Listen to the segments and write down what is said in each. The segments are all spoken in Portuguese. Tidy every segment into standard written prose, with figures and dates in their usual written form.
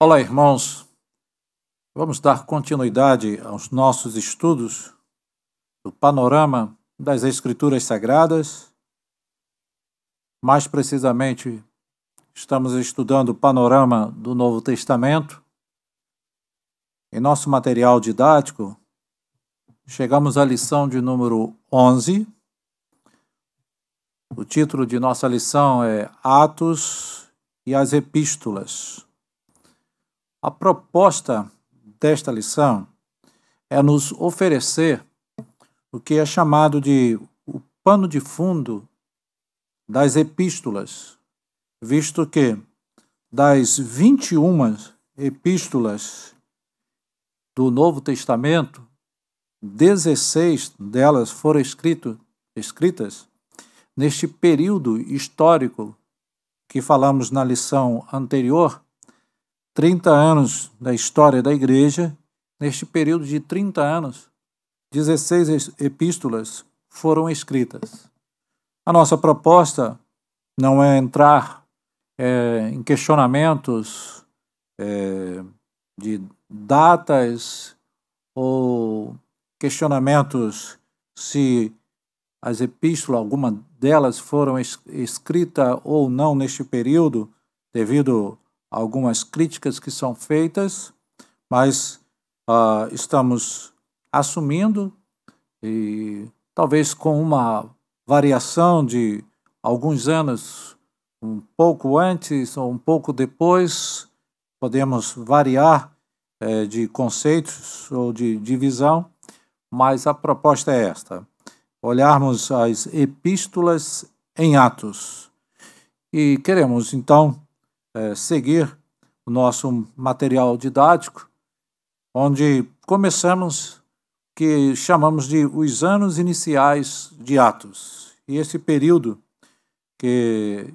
Olá, irmãos. Vamos dar continuidade aos nossos estudos do panorama das Escrituras Sagradas. Mais precisamente, estamos estudando o panorama do Novo Testamento. Em nosso material didático, chegamos à lição de número 11. O título de nossa lição é Atos e as Epístolas. A proposta desta lição é nos oferecer o que é chamado de o pano de fundo das epístolas, visto que das 21 epístolas do Novo Testamento, 16 delas foram escritas neste período histórico que falamos na lição anterior, 30 anos da história da igreja. Neste período de 30 anos, 16 epístolas foram escritas. A nossa proposta não é entrar em questionamentos de datas ou questionamentos se as epístolas, alguma delas foram escritas ou não neste período, devido algumas críticas que são feitas, mas estamos assumindo, e talvez com uma variação de alguns anos, um pouco antes ou um pouco depois, podemos variar de conceitos ou de divisão, mas a proposta é esta: olharmos as epístolas em Atos. E queremos, então, seguir o nosso material didático, onde começamos que chamamos de os anos iniciais de Atos. E esse período que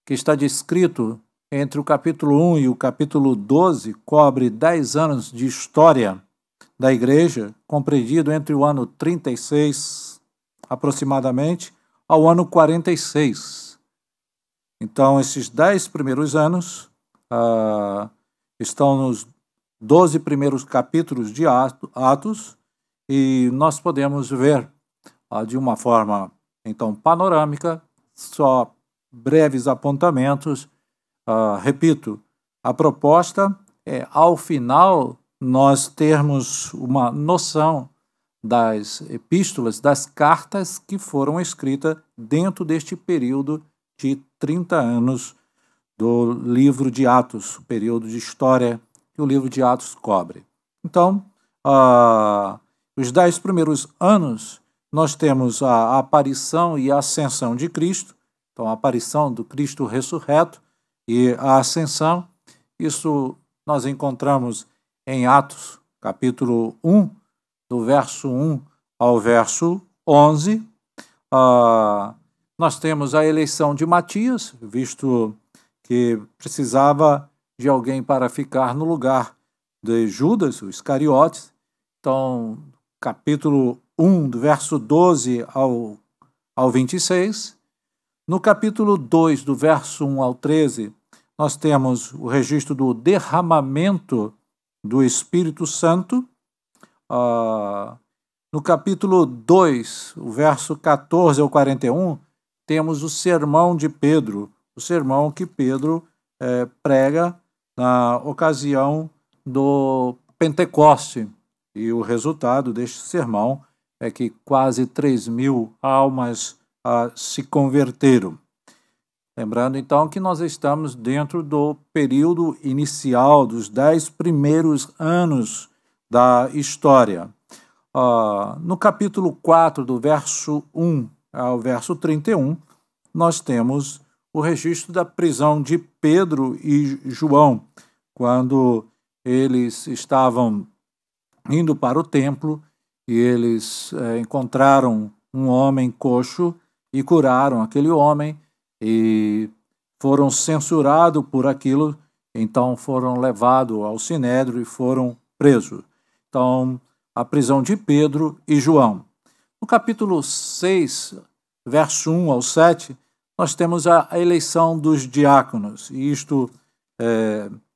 está descrito entre o capítulo 1 e o capítulo 12 cobre 10 anos de história da igreja, compreendido entre o ano 36, aproximadamente, ao ano 46. Então, esses 10 primeiros anos estão nos 12 primeiros capítulos de Atos, e nós podemos ver de uma forma, então, panorâmica, só breves apontamentos. Repito, a proposta é, ao final, nós termos uma noção das epístolas, das cartas que foram escritas dentro deste período de 30 anos do livro de Atos, o período de história que o livro de Atos cobre. Então, os 10 primeiros anos, nós temos a aparição e a ascensão de Cristo, então a aparição do Cristo ressurreto e a ascensão. Isso nós encontramos em Atos, capítulo 1, do verso 1 ao verso 11. Nós temos a eleição de Matias, visto que precisava de alguém para ficar no lugar de Judas, o Iscariotes. Então, capítulo 1, do verso 12 ao 26. No capítulo 2, do verso 1 ao 13, nós temos o registro do derramamento do Espírito Santo. No capítulo 2, o verso 14 ao 41, temos o sermão de Pedro, o sermão que Pedro prega na ocasião do Pentecoste. E o resultado deste sermão é que quase 3.000 almas se converteram. Lembrando, então, que nós estamos dentro do período inicial, dos 10 primeiros anos da história. No capítulo 4, do verso 1 ao verso 31, nós temos o registro da prisão de Pedro e João, quando eles estavam indo para o templo e eles encontraram um homem coxo e curaram aquele homem e foram censurados por aquilo, então foram levados ao Sinédrio e foram presos. Então, a prisão de Pedro e João. No capítulo 6, verso 1 ao 7, nós temos a eleição dos diáconos. E isto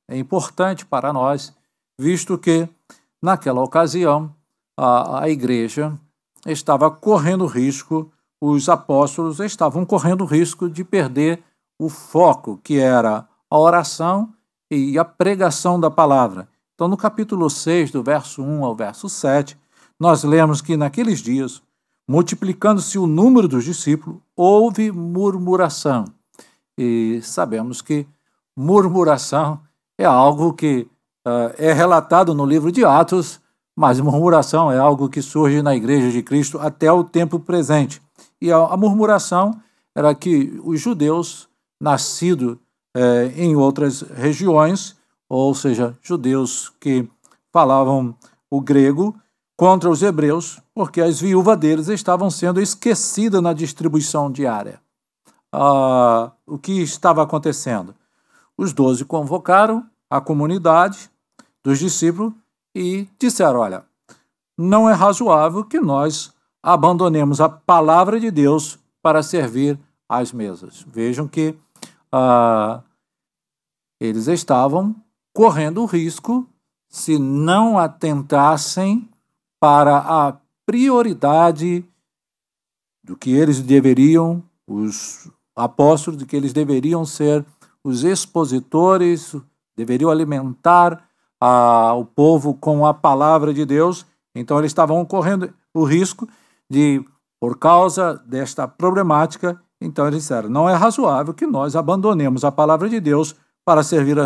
é importante para nós, visto que, naquela ocasião, a igreja estava correndo risco, os apóstolos estavam correndo risco de perder o foco, que era a oração e a pregação da palavra. Então, no capítulo 6, do verso 1 ao verso 7, nós lemos que naqueles dias, multiplicando-se o número dos discípulos, houve murmuração. E sabemos que murmuração é algo que é relatado no livro de Atos, mas murmuração é algo que surge na Igreja de Cristo até o tempo presente. E a murmuração era que os judeus, nascidos em outras regiões, ou seja, judeus que falavam o grego, contra os hebreus, porque as viúvas deles estavam sendo esquecidas na distribuição diária. O que estava acontecendo? Os 12 convocaram a comunidade dos discípulos e disseram, olha, não é razoável que nós abandonemos a palavra de Deus para servir às mesas. Vejam que eles estavam correndo o risco, se não atentassem para a prioridade do que eles deveriam, os apóstolos, de que eles deveriam ser os expositores, deveriam alimentar o povo com a palavra de Deus. Então eles estavam correndo o risco de, por causa desta problemática, então eles disseram, não é razoável que nós abandonemos a palavra de Deus para servir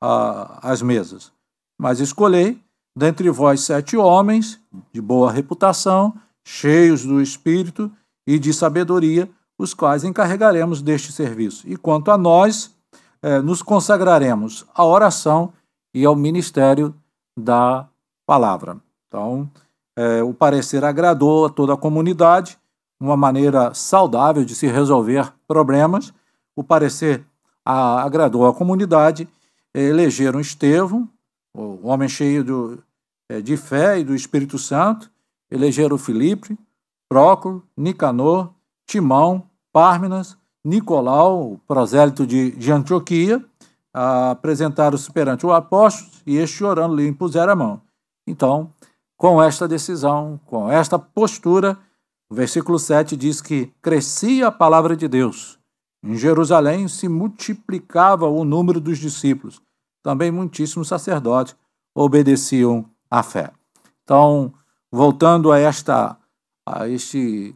às mesas. Mas escolhei dentre vós 7 homens de boa reputação, cheios do Espírito e de sabedoria, os quais encarregaremos deste serviço. E quanto a nós, nos consagraremos à oração e ao ministério da palavra. Então, o parecer agradou a toda a comunidade, uma maneira saudável de se resolver problemas. O parecer agradou a comunidade, elegeram Estevão, o homem cheio de fé e do Espírito Santo, elegeram Filipe, Prócoro, Nicanor, Timão, Pármenas, Nicolau, o prosélito de Antioquia, apresentaram-se perante o apóstolo e este, orando, lhe impuseram a mão. Então, com esta decisão, com esta postura, o versículo 7 diz que crescia a palavra de Deus. Em Jerusalém se multiplicava o número dos discípulos. Também muitíssimos sacerdotes obedeciam à fé. Então, voltando a este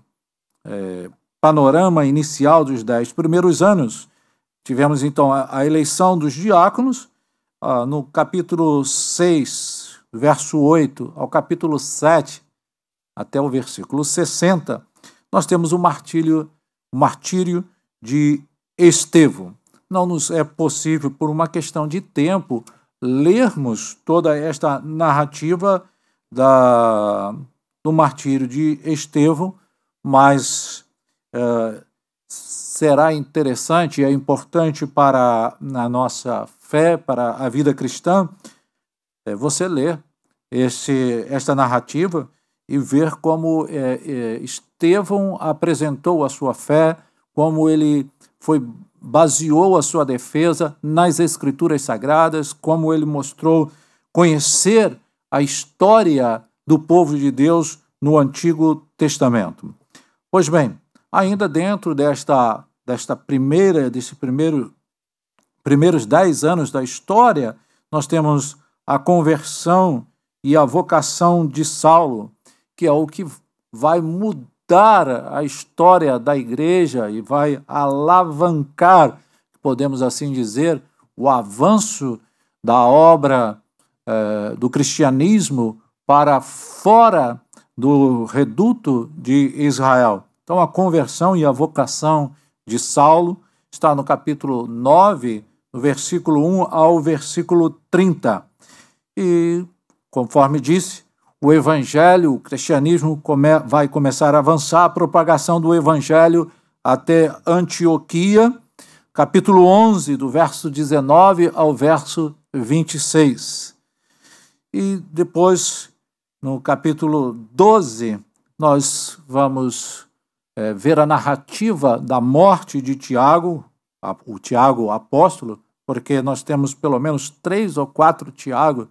panorama inicial dos 10 primeiros anos, tivemos então a eleição dos diáconos. No capítulo 6, verso 8 ao capítulo 7, até o versículo 60, nós temos o martírio de Estevão. Não nos é possível, por uma questão de tempo, lermos toda esta narrativa do martírio de Estevão, mas será interessante e é importante para a nossa fé, para a vida cristã, você ler esta narrativa e ver como Estevão apresentou a sua fé, como ele baseou a sua defesa nas Escrituras Sagradas, como ele mostrou conhecer a história do povo de Deus no Antigo Testamento. Pois bem, ainda dentro desses primeiros 10 anos da história, nós temos a conversão e a vocação de Saulo, que é o que vai mudar a história da igreja e vai alavancar, podemos assim dizer, o avanço da obra do cristianismo para fora do reduto de Israel. Então, a conversão e a vocação de Saulo está no capítulo 9, no versículo 1 ao versículo 30. E, conforme disse, o evangelho, o cristianismo vai começar a avançar, a propagação do evangelho até Antioquia, capítulo 11, do verso 19 ao verso 26. E depois, no capítulo 12, nós vamos ver a narrativa da morte de Tiago, o Tiago apóstolo, porque nós temos pelo menos 3 ou 4 Tiago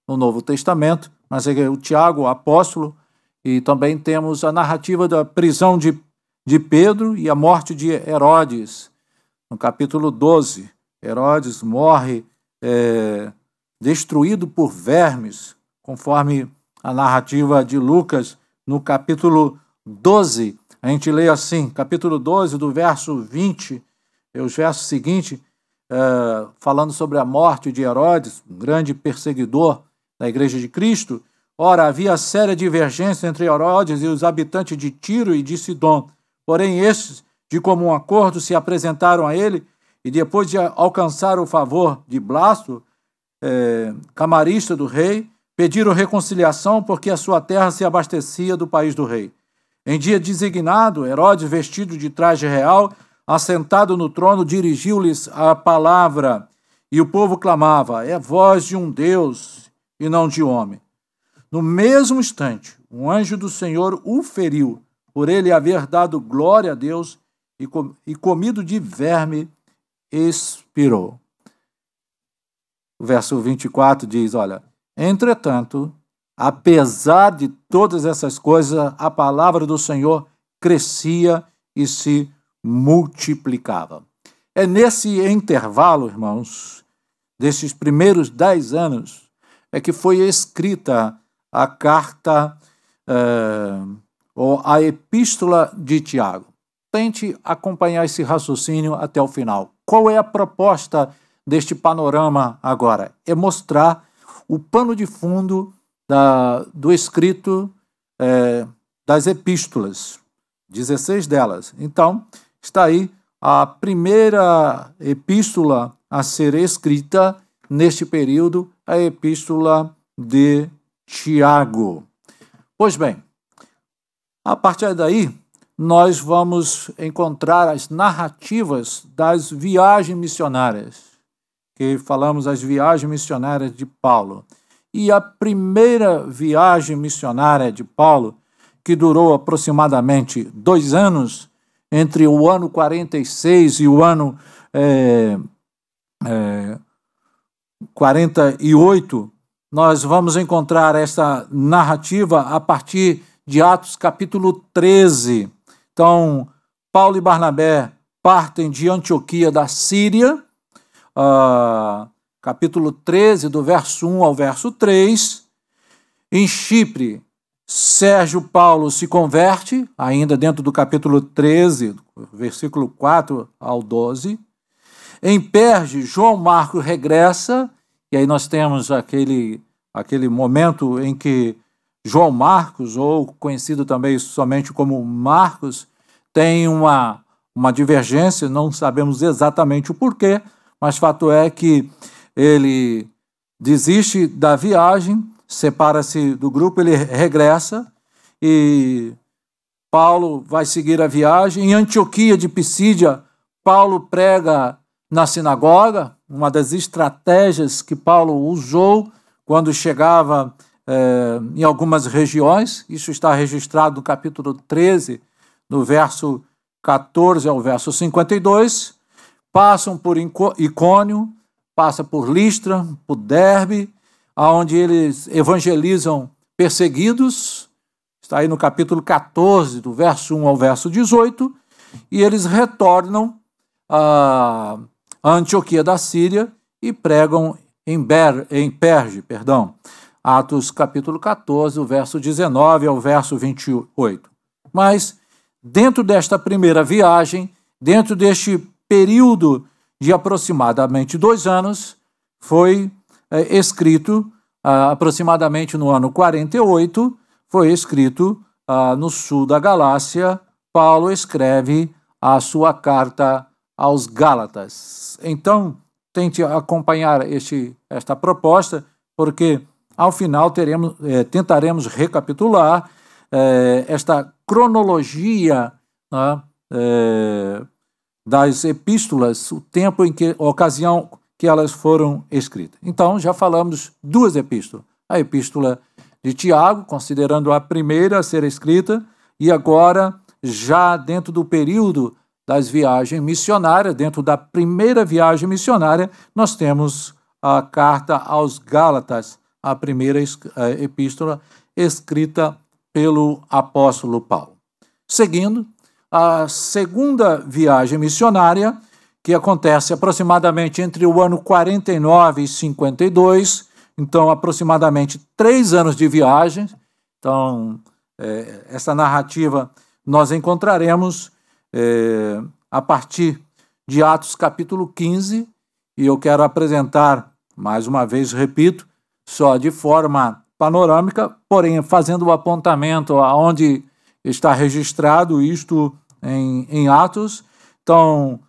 no Novo Testamento, mas é o Tiago, o apóstolo, e também temos a narrativa da prisão de Pedro e a morte de Herodes. No capítulo 12, Herodes morre destruído por vermes, conforme a narrativa de Lucas, no capítulo 12. A gente lê assim, capítulo 12, do verso 20, e os versos seguintes, falando sobre a morte de Herodes, um grande perseguidor da Igreja de Cristo. Ora, havia séria divergência entre Herodes e os habitantes de Tiro e de Sidom. Porém, estes, de comum acordo, se apresentaram a ele e, depois de alcançar o favor de Blasto, camarista do rei, pediram reconciliação porque a sua terra se abastecia do país do rei. Em dia designado, Herodes, vestido de traje real, assentado no trono, dirigiu-lhes a palavra, e o povo clamava: é voz de um Deus e não de homem. No mesmo instante, um anjo do Senhor o feriu, por ele haver dado glória a Deus e comido de verme, expirou. O verso 24 diz, olha, entretanto, apesar de todas essas coisas, a palavra do Senhor crescia e se multiplicava. É nesse intervalo, irmãos, desses primeiros 10 anos, é que foi escrita a carta ou a epístola de Tiago. Tente acompanhar esse raciocínio até o final. Qual é a proposta deste panorama agora? É mostrar o pano de fundo do escrito das epístolas, 16 delas. Então, está aí a primeira epístola a ser escrita neste período, a epístola de Tiago. Pois bem, a partir daí, nós vamos encontrar as narrativas das viagens missionárias, que falamos as viagens missionárias de Paulo. E a primeira viagem missionária de Paulo, que durou aproximadamente 2 anos, entre o ano 46 e o ano 48, nós vamos encontrar essa narrativa a partir de Atos capítulo 13. Então, Paulo e Barnabé partem de Antioquia da Síria, capítulo 13, do verso 1 ao verso 3. Em Chipre, Sérgio Paulo se converte, ainda dentro do capítulo 13, versículo 4 ao 12. Em Perge, João Marcos regressa, e aí nós temos aquele momento em que João Marcos, ou conhecido também somente como Marcos, tem uma divergência, não sabemos exatamente o porquê, mas fato é que ele desiste da viagem, separa-se do grupo, ele regressa, e Paulo vai seguir a viagem. Em Antioquia de Pisídia, Paulo prega na sinagoga, uma das estratégias que Paulo usou quando chegava em algumas regiões. Isso está registrado no capítulo 13, do verso 14 ao verso 52. Passam por Icônio, passa por Listra, por Derbe, onde eles evangelizam perseguidos. Está aí no capítulo 14, do verso 1 ao verso 18, e eles retornam a Antioquia da Síria e pregam em Perge. Atos capítulo 14, o verso 19 ao verso 28. Mas, dentro desta primeira viagem, dentro deste período de aproximadamente 2 anos, foi escrito, aproximadamente no ano 48, foi escrito no sul da Galácia, Paulo escreve a sua carta aos Gálatas. Então, tente acompanhar esta proposta, porque ao final tentaremos recapitular esta cronologia das epístolas, o tempo em que, a ocasião que elas foram escritas. Então, já falamos 2 epístolas. A epístola de Tiago, considerando a primeira a ser escrita, e agora, já dentro do período das viagens missionárias. Dentro da primeira viagem missionária, nós temos a carta aos Gálatas, a primeira epístola escrita pelo apóstolo Paulo. Seguindo, a segunda viagem missionária, que acontece aproximadamente entre o ano 49 e 52, então aproximadamente 3 anos de viagem. Então, essa narrativa nós encontraremos a partir de Atos capítulo 15, e eu quero apresentar, mais uma vez, repito, só de forma panorâmica, porém fazendo o apontamento aonde está registrado isto em Atos. Então,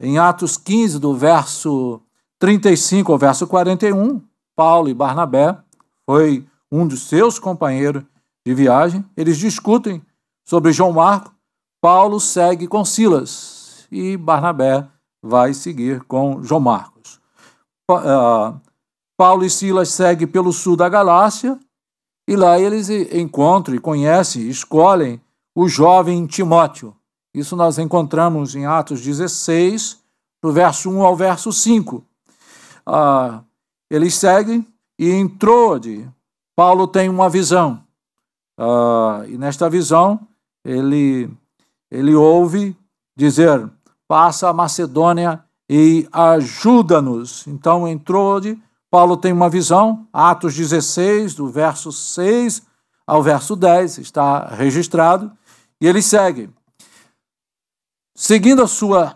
em Atos 15, do verso 35 ao verso 41, Paulo e Barnabé, foi um dos seus companheiros de viagem, eles discutem sobre João Marcos. Paulo segue com Silas e Barnabé vai seguir com João Marcos. Paulo e Silas seguem pelo sul da Galácia, e lá eles encontram e conhecem, escolhem o jovem Timóteo. Isso nós encontramos em Atos 16, do verso 1 ao verso 5. Eles seguem, e em Troade, Paulo tem uma visão. E nesta visão, ele ouve dizer: passa a Macedônia e ajuda-nos. Então, em Troade, Paulo tem uma visão. Atos 16, do verso 6 ao verso 10, está registrado, e ele segue. Seguindo a sua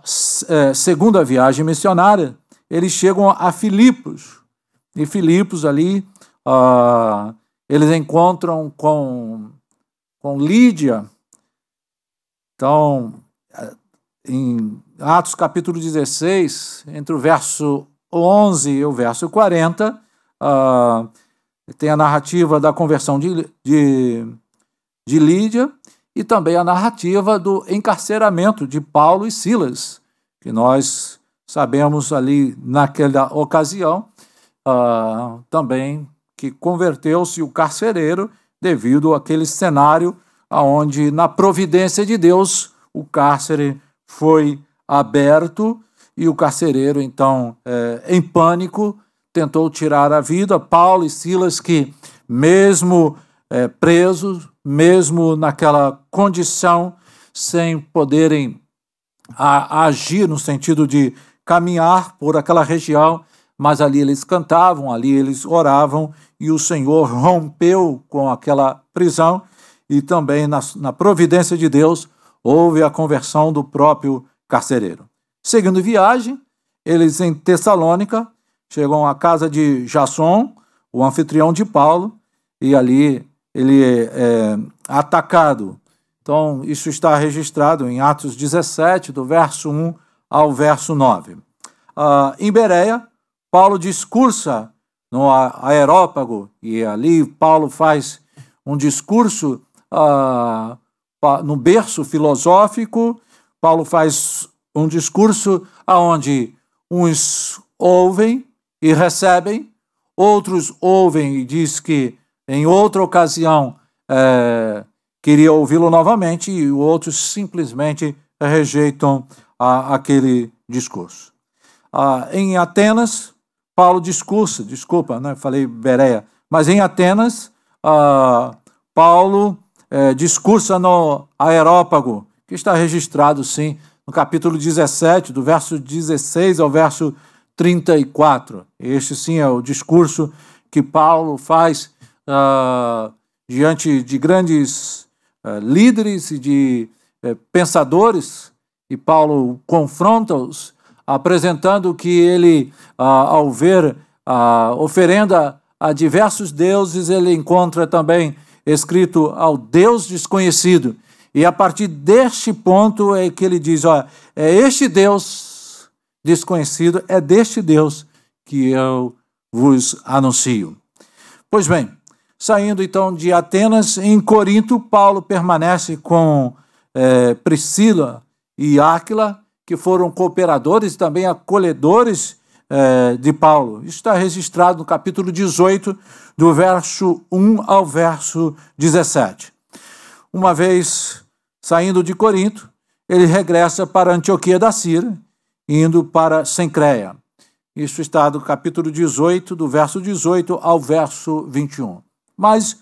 segunda viagem missionária, eles chegam a Filipos. E Filipos ali, eles encontram com Lídia. Então, em Atos capítulo 16, entre o verso 11 e o verso 40, tem a narrativa da conversão de Lídia, e também a narrativa do encarceramento de Paulo e Silas, que nós sabemos ali naquela ocasião também que converteu-se o carcereiro devido àquele cenário onde, na providência de Deus, o cárcere foi aberto e o carcereiro, então, em pânico, tentou tirar a vida. Paulo e Silas, que mesmo presos, mesmo naquela condição, sem poderem agir no sentido de caminhar por aquela região, mas ali eles cantavam, ali eles oravam, e o Senhor rompeu com aquela prisão, e também na providência de Deus houve a conversão do próprio carcereiro. Seguindo viagem, eles em Tessalônica chegam à casa de Jasson, o anfitrião de Paulo, e ali ele é atacado. Então, isso está registrado em Atos 17, do verso 1 ao verso 9. Em Bereia, Paulo discursa no Areópago, e ali Paulo faz um discurso no berço filosófico. Paulo faz um discurso onde uns ouvem e recebem, outros ouvem e diz que em outra ocasião queria ouvi-lo novamente, e outros simplesmente rejeitam aquele discurso. Em Atenas, Paulo discursa, falei Bereia, mas em Atenas, Paulo discursa no Areópago, que está registrado, sim, no capítulo 17, do verso 16 ao verso 34. Este, sim, é o discurso que Paulo faz diante de grandes líderes e de pensadores, e Paulo confronta-os, apresentando que ele, ao ver a oferenda a diversos deuses, ele encontra também escrito ao Deus desconhecido. E a partir deste ponto é que ele diz: é este Deus desconhecido, é deste Deus que eu vos anuncio. Pois bem, saindo então de Atenas, em Corinto, Paulo permanece com Priscila e Áquila, que foram cooperadores e também acolhedores de Paulo. Isso está registrado no capítulo 18, do verso 1 ao verso 17. Uma vez saindo de Corinto, ele regressa para Antioquia da Síria, indo para Cencreia. Isso está do capítulo 18, do verso 18 ao verso 21. Mas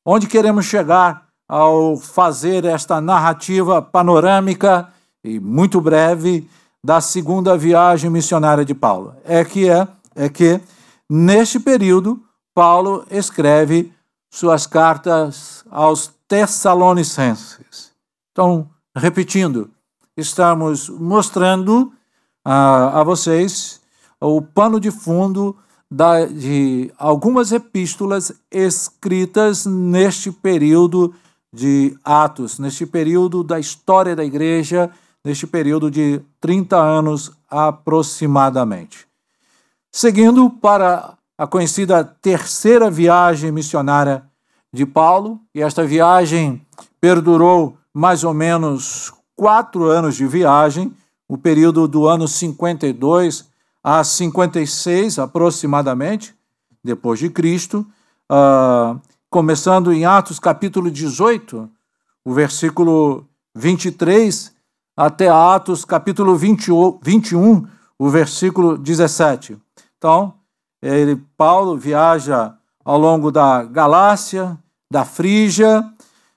onde queremos chegar ao fazer esta narrativa panorâmica e muito breve da segunda viagem missionária de Paulo? É que neste período, Paulo escreve suas cartas aos Tessalonicenses. Então, repetindo, estamos mostrando a vocês o pano de fundo de algumas epístolas escritas neste período de Atos, neste período da história da igreja, neste período de 30 anos aproximadamente. Seguindo para a conhecida terceira viagem missionária de Paulo, e esta viagem perdurou mais ou menos 4 anos de viagem, o período do ano 52 a 56 aproximadamente, depois de Cristo, começando em Atos capítulo 18, o versículo 23, até Atos capítulo 21, o versículo 17. Então, Paulo viaja ao longo da Galácia, da Frígia,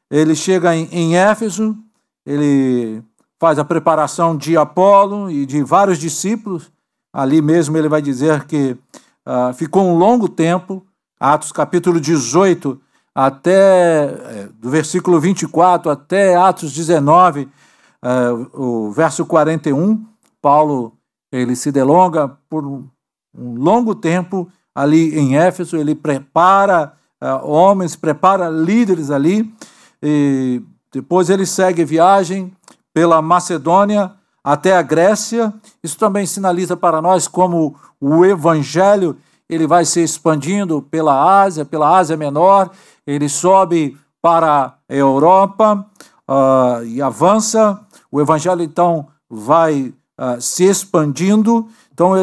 ele chega em Éfeso, ele faz a preparação de Apolo e de vários discípulos. Ali mesmo ele vai dizer que ficou um longo tempo, Atos capítulo 18, do versículo 24 até Atos 19, o verso 41, Paulo ele se delonga por um longo tempo ali em Éfeso, ele prepara homens, prepara líderes ali, e depois ele segue viagem pela Macedônia até a Grécia. Isso também sinaliza para nós como o evangelho ele vai se expandindo pela Ásia Menor, ele sobe para a Europa e avança. O evangelho então vai se expandindo. Então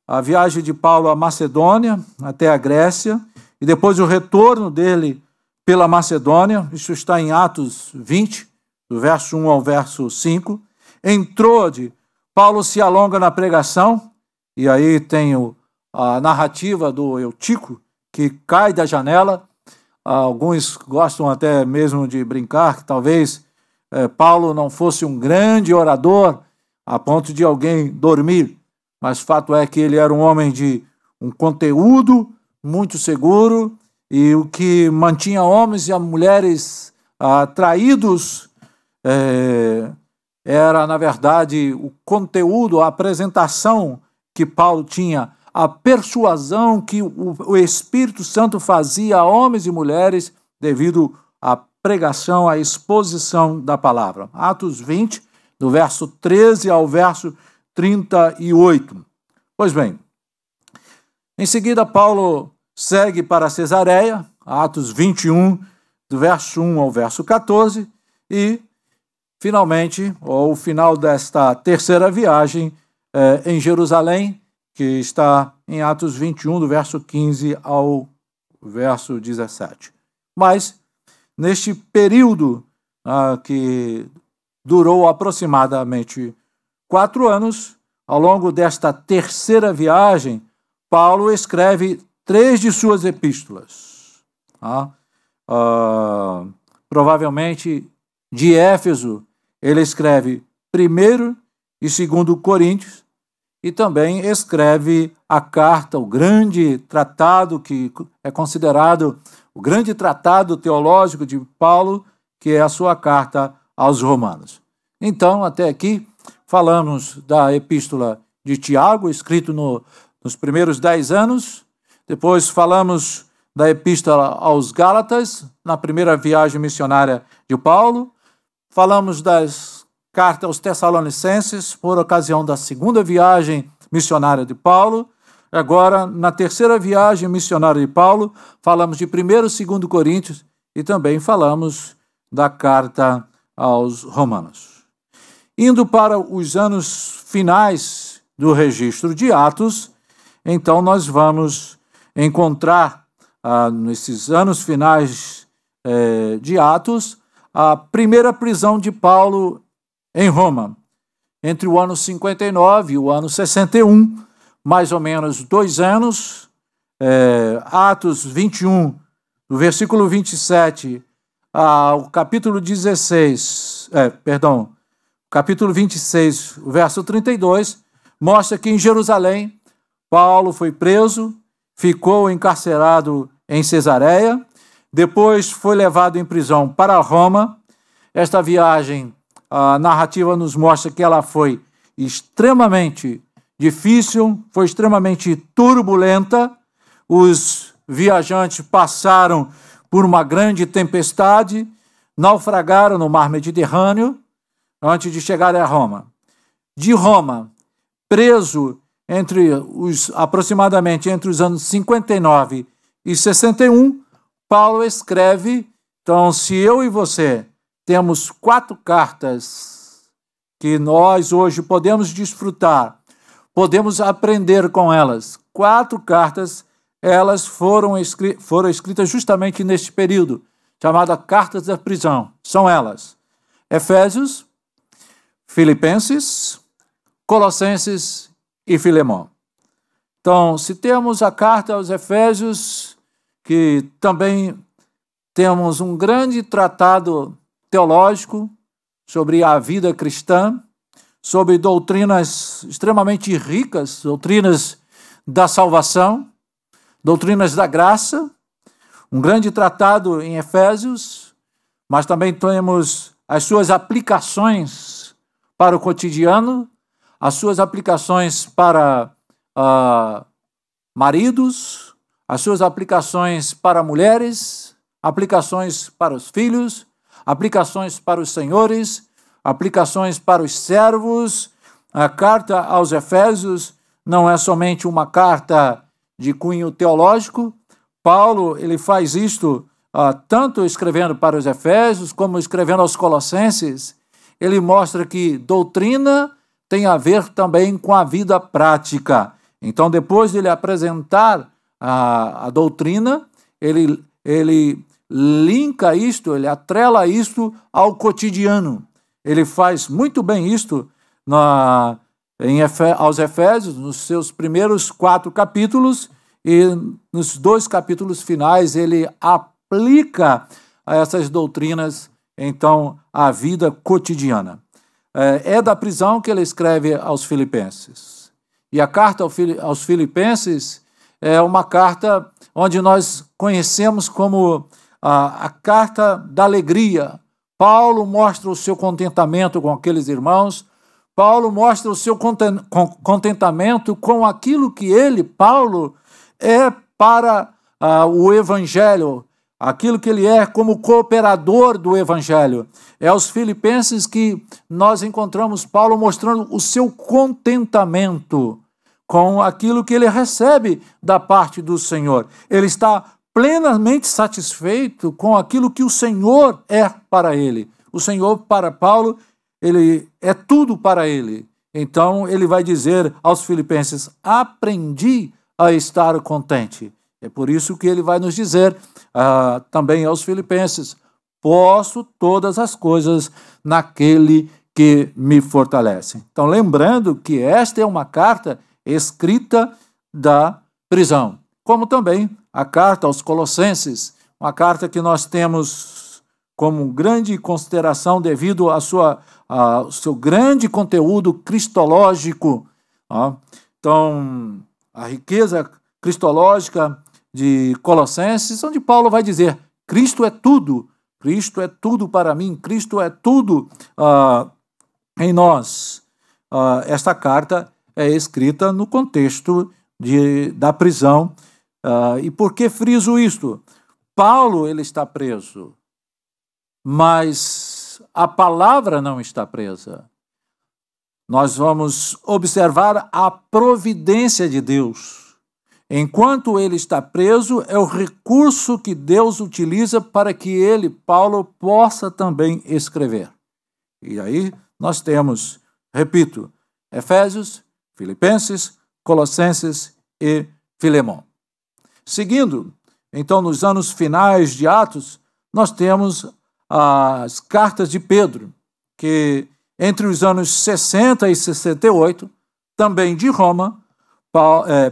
a viagem de Paulo à Macedônia até a Grécia e depois o retorno dele pela Macedônia, isso está em Atos 20, do verso 1 ao verso 5. Em Troade, Paulo se alonga na pregação, e aí tem a narrativa do Eutico, que cai da janela. Alguns gostam até mesmo de brincar que talvez Paulo não fosse um grande orador a ponto de alguém dormir, mas fato é que ele era um homem de um conteúdo muito seguro, e o que mantinha homens e mulheres atraídos era, na verdade, o conteúdo, a apresentação que Paulo tinha, a persuasão que o Espírito Santo fazia a homens e mulheres devido à pregação, à exposição da palavra. Atos 20, do verso 13 ao verso 38. Pois bem, em seguida Paulo segue para Cesareia, Atos 21, do verso 1 ao verso 14, e finalmente, o final desta terceira viagem em Jerusalém, que está em Atos 21, do verso 15 ao verso 17. Mas, neste período que durou aproximadamente 4 anos, ao longo desta terceira viagem, Paulo escreve 3 de suas epístolas. Provavelmente de Éfeso, ele escreve 1º e 2º Coríntios, e também escreve a carta, o grande tratado que é considerado o grande tratado teológico de Paulo, que é a sua carta aos Romanos. Então, até aqui, falamos da epístola de Tiago, escrito nos primeiros 10 anos, depois falamos da epístola aos Gálatas, na primeira viagem missionária de Paulo, falamos das cartas aos Tessalonicenses, por ocasião da segunda viagem missionária de Paulo. Agora, na terceira viagem missionária de Paulo, falamos de 1º e 2º Coríntios e também falamos da carta aos Romanos. Indo para os anos finais do registro de Atos, então nós vamos encontrar, nesses anos finais de Atos, a primeira prisão de Paulo em Roma, entre o ano 59 e o ano 61, mais ou menos 2 anos. Atos 21, do versículo 27 ao capítulo 16, capítulo 26, o verso 32, mostra que em Jerusalém, Paulo foi preso, ficou encarcerado em Cesareia, depois foi levado em prisão para Roma. Esta viagem, a narrativa nos mostra que ela foi extremamente difícil, foi extremamente turbulenta. Os viajantes passaram por uma grande tempestade, naufragaram no mar Mediterrâneo antes de chegar a Roma. De Roma, preso aproximadamente entre os anos 59 e 61, Paulo escreve. Então, se eu e você temos 4 cartas que nós hoje podemos desfrutar, podemos aprender com elas. 4 cartas, elas foram escritas justamente neste período, chamada Cartas da Prisão. São elas: Efésios, Filipenses, Colossenses e Filemão. Então, se temos a carta aos Efésios, que também temos um grande tratado teológico sobre a vida cristã, sobre doutrinas extremamente ricas, doutrinas da salvação, doutrinas da graça, um grande tratado em Efésios, mas também temos as suas aplicações para o cotidiano, as suas aplicações para maridos, as suas aplicações para mulheres, aplicações para os filhos, aplicações para os senhores, aplicações para os servos. A carta aos Efésios não é somente uma carta de cunho teológico. Paulo, ele faz isto tanto escrevendo para os Efésios como escrevendo aos Colossenses. Ele mostra que doutrina tem a ver também com a vida prática. Então, depois de ele apresentar a doutrina, ele linka isto, ele atrela isto ao cotidiano. Ele faz muito bem isto aos Efésios, nos seus primeiros 4 capítulos, e nos 2 capítulos finais ele aplica essas doutrinas, então, à vida cotidiana. É da prisão que ele escreve aos Filipenses. E a carta aos Filipenses é uma carta onde nós conhecemos como a carta da alegria. Paulo mostra o seu contentamento com aqueles irmãos. Paulo mostra o seu contentamento com aquilo que ele, Paulo, é para o Evangelho, aquilo que ele é como cooperador do Evangelho. É aos Filipenses que nós encontramos Paulo mostrando o seu contentamento com aquilo que ele recebe da parte do Senhor. Ele está plenamente satisfeito com aquilo que o Senhor é para ele. O Senhor, para Paulo, ele é tudo para ele. Então, ele vai dizer aos Filipenses: aprendi a estar contente. É por isso que ele vai nos dizer também aos Filipenses: posso todas as coisas naquele que me fortalece. Então, lembrando que esta é uma carta escrita da prisão, como também a carta aos Colossenses, uma carta que nós temos como grande consideração devido ao seu grande conteúdo cristológico. Então, a riqueza cristológica de Colossenses, onde Paulo vai dizer: Cristo é tudo para mim, Cristo é tudo em nós. Esta carta é escrita no contexto da prisão. E por que friso isto? Paulo, ele está preso, mas a palavra não está presa. Nós vamos observar a providência de Deus. Enquanto ele está preso, é o recurso que Deus utiliza para que ele, Paulo, possa também escrever. E aí nós temos, repito, Efésios, Filipenses, Colossenses e Filemão. Seguindo, então, nos anos finais de Atos, nós temos as cartas de Pedro, que entre os anos 60 e 68, também de Roma,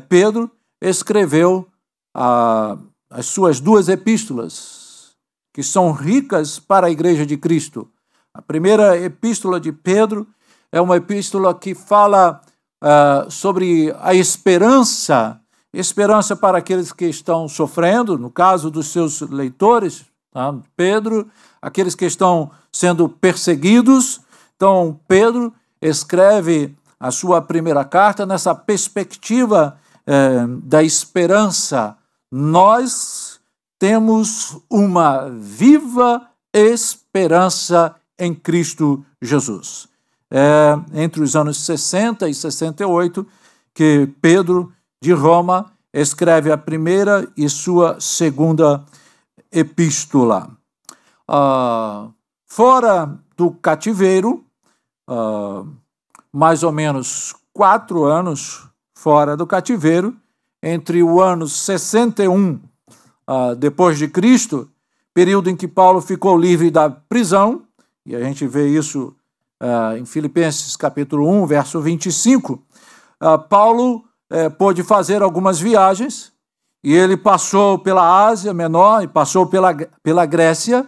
Pedro escreveu as suas duas epístolas, que são ricas para a Igreja de Cristo. A primeira epístola de Pedro é uma epístola que fala sobre a esperança para aqueles que estão sofrendo, no caso dos seus leitores, tá? Pedro, aqueles que estão sendo perseguidos. Então, Pedro escreve a sua primeira carta nessa perspectiva da esperança. Nós temos uma viva esperança em Cristo Jesus. Entre os anos 60 e 68, que Pedro de Roma escreve a primeira e sua segunda epístola. Fora do cativeiro, mais ou menos 4 anos fora do cativeiro, entre o ano 61 depois de Cristo, período em que Paulo ficou livre da prisão, e a gente vê isso em Filipenses capítulo 1, verso 25, Paulo pôde fazer algumas viagens, e ele passou pela Ásia Menor e passou pela Grécia,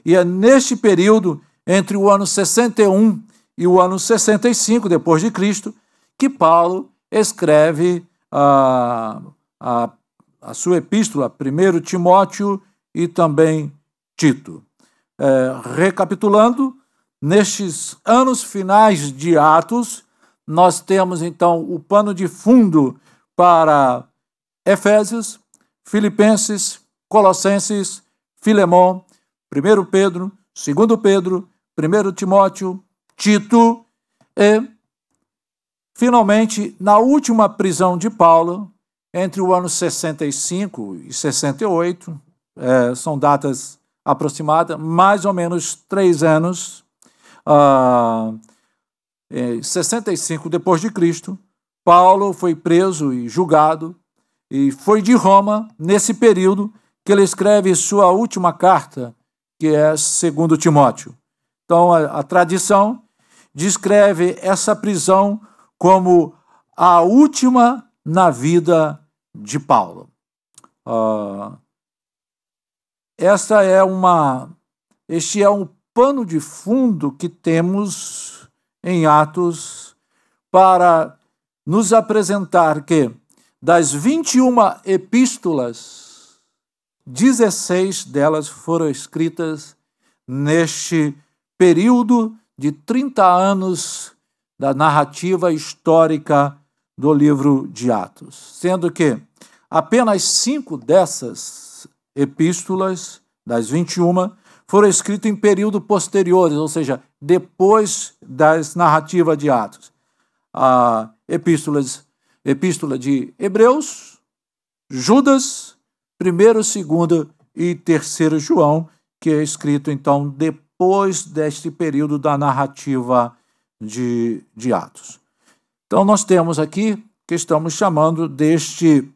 e é neste período, entre o ano 61 e o ano 65 depois de Cristo, que Paulo escreve a sua epístola, 1 Timóteo e também Tito. Recapitulando, nestes anos finais de Atos, nós temos então o pano de fundo para Efésios, Filipenses, Colossenses, Filemão, 1 Pedro, 2 Pedro, 1 Timóteo, Tito e, finalmente, na última prisão de Paulo, entre o ano 65 e 68, são datas aproximadas, mais ou menos 3 anos, 65 depois de Cristo, Paulo foi preso e julgado, e foi de Roma, nesse período, que ele escreve sua última carta, que é 2 Timóteo. Então, a tradição descreve essa prisão como a última na vida de Paulo. Este é um pano de fundo que temos em Atos para nos apresentar que, das 21 epístolas, 16 delas foram escritas neste período de 30 anos da narrativa histórica do livro de Atos, sendo que apenas 5 dessas epístolas, das 21, foram escritas em período posteriores, ou seja, depois das narrativas de Atos. A epístola de Hebreus, Judas, 1º, 2º e 3º João, que é escrito, então, depois deste período da narrativa de Atos. Então, nós temos aqui, que estamos chamando deste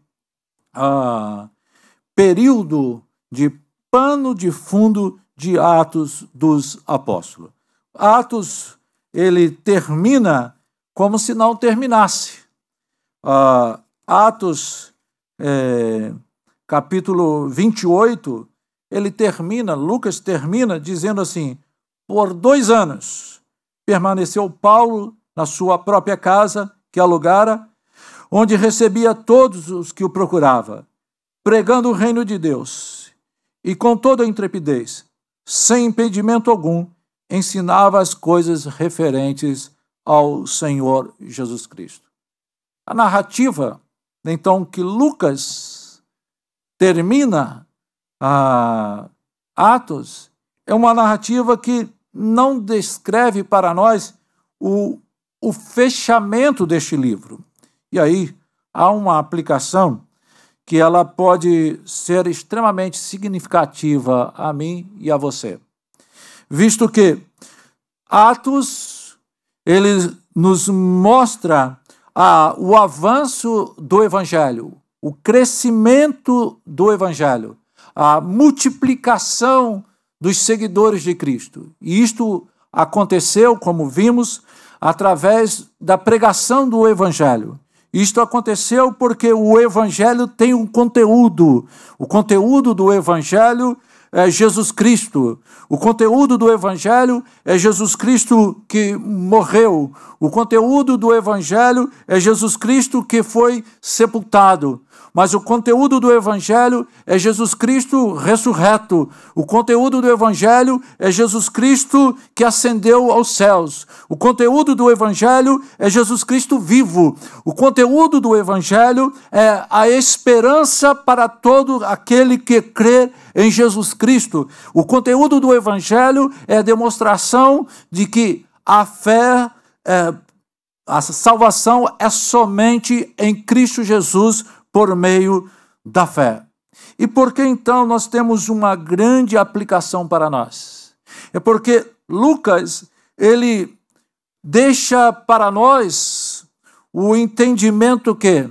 período de pano de fundo de Atos dos Apóstolos. Atos, ele termina como se não terminasse. Atos, capítulo 28, Lucas termina dizendo assim: por 2 anos permaneceu Paulo na sua própria casa, que alugara, onde recebia todos os que o procuravam, pregando o reino de Deus, e com toda a intrepidez, sem impedimento algum, ensinava as coisas referentes ao Senhor Jesus Cristo. A narrativa, então, que Lucas termina Atos, é uma narrativa que não descreve para nós o fechamento deste livro. E aí há uma aplicação que ela pode ser extremamente significativa a mim e a você. Visto que Atos, ele nos mostra o avanço do Evangelho, o crescimento do Evangelho, a multiplicação dos seguidores de Cristo. E isto aconteceu, como vimos, através da pregação do Evangelho. Isto aconteceu porque o Evangelho tem um conteúdo. O conteúdo do Evangelho é Jesus Cristo. O conteúdo do Evangelho é Jesus Cristo que morreu. O conteúdo do Evangelho é Jesus Cristo que foi sepultado. Mas o conteúdo do Evangelho é Jesus Cristo ressurreto. O conteúdo do Evangelho é Jesus Cristo que ascendeu aos céus. O conteúdo do Evangelho é Jesus Cristo vivo. O conteúdo do Evangelho é a esperança para todo aquele que crê em Jesus Cristo. O conteúdo do Evangelho é a demonstração de que a fé, a salvação é somente em Cristo Jesus, por meio da fé. E por que então nós temos uma grande aplicação para nós? É porque Lucas, ele deixa para nós o entendimento que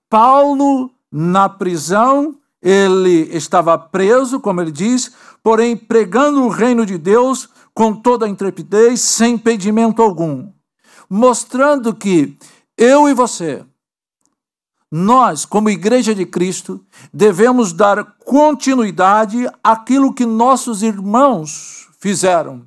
Paulo, na prisão, ele estava preso, como ele diz, porém pregando o reino de Deus com toda a intrepidez, sem impedimento algum, mostrando que eu e você, nós, como Igreja de Cristo, devemos dar continuidade àquilo que nossos irmãos fizeram.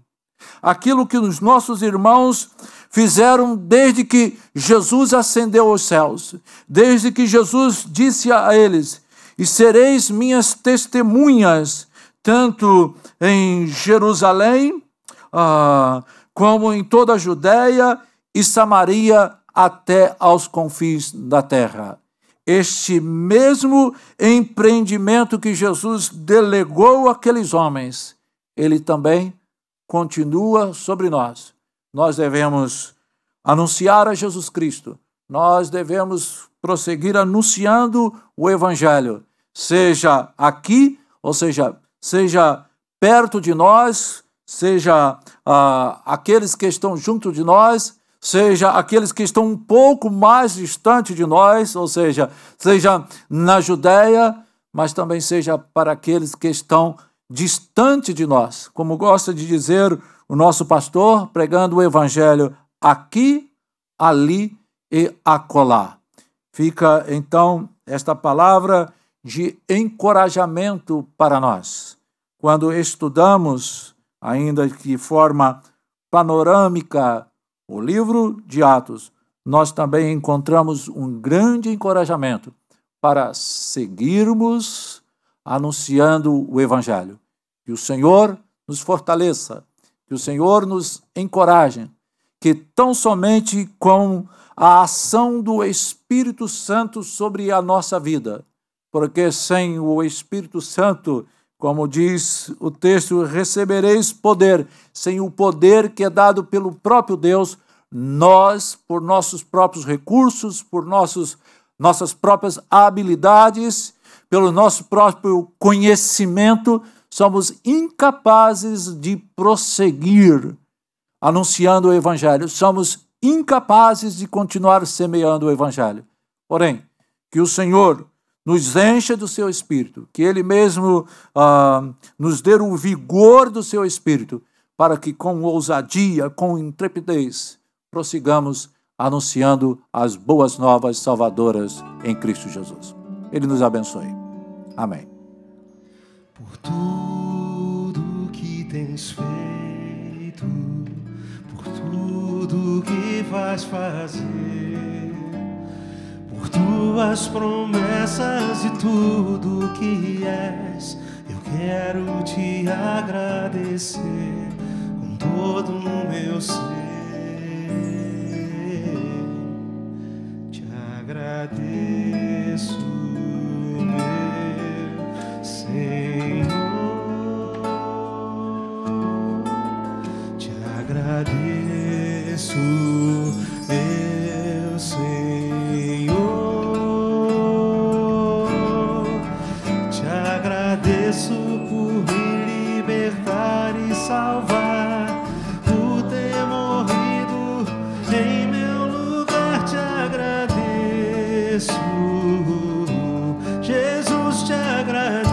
Aquilo que os nossos irmãos fizeram desde que Jesus ascendeu aos céus. Desde que Jesus disse a eles: e sereis minhas testemunhas, tanto em Jerusalém, como em toda a Judéia e Samaria, até aos confins da terra. Este mesmo empreendimento que Jesus delegou àqueles homens, ele também continua sobre nós. Nós devemos anunciar a Jesus Cristo. Nós devemos prosseguir anunciando o Evangelho, seja aqui, ou seja perto de nós, seja aqueles que estão junto de nós, seja aqueles que estão um pouco mais distante de nós, ou seja na Judéia, mas também seja para aqueles que estão distante de nós. Como gosta de dizer o nosso pastor, pregando o Evangelho aqui, ali e acolá. Fica, então, esta palavra de encorajamento para nós. Quando estudamos, ainda de forma panorâmica, o livro de Atos, nós também encontramos um grande encorajamento para seguirmos anunciando o Evangelho. Que o Senhor nos fortaleça, que o Senhor nos encoraje, que tão somente com a ação do Espírito Santo sobre a nossa vida, porque sem o Espírito Santo, como diz o texto, recebereis poder. Sem o poder que é dado pelo próprio Deus, nós, por nossos próprios recursos, por nossas próprias habilidades, pelo nosso próprio conhecimento, somos incapazes de prosseguir anunciando o Evangelho. Somos incapazes de continuar semeando o Evangelho. Porém, que o Senhor nos encha do seu Espírito, que Ele mesmo nos dê o vigor do seu Espírito, para que com ousadia, com intrepidez, prossigamos anunciando as boas novas salvadoras em Cristo Jesus. Ele nos abençoe. Amém. Por tudo que tens feito, por tudo que vais fazer, por tuas promessas e tudo que és, eu quero te agradecer com todo o meu ser. Te agradeço, meu Senhor. Te agradeço, meu Senhor. Te agradeço por me libertar e salvar, por ter morrido em meu lugar. Te agradeço, Jesus, te agradeço.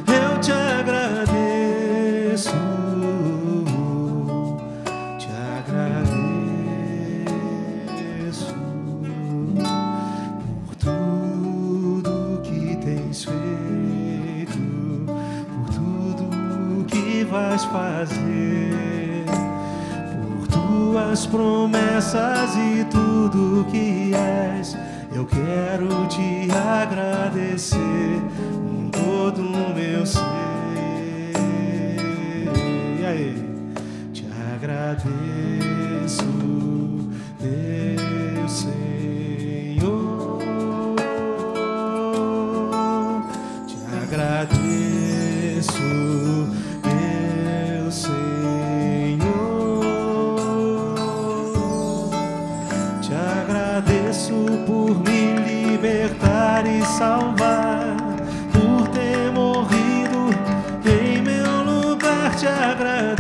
Eu te agradeço. vais fazer, por tuas promessas e tudo que és. Eu quero te agradecer com todo o meu ser. E aí? Te agradeço, meu Senhor. Te agradeço, meu Senhor. Te agradeço por me libertar e salvar, por ter morrido em meu lugar. Te agradeço.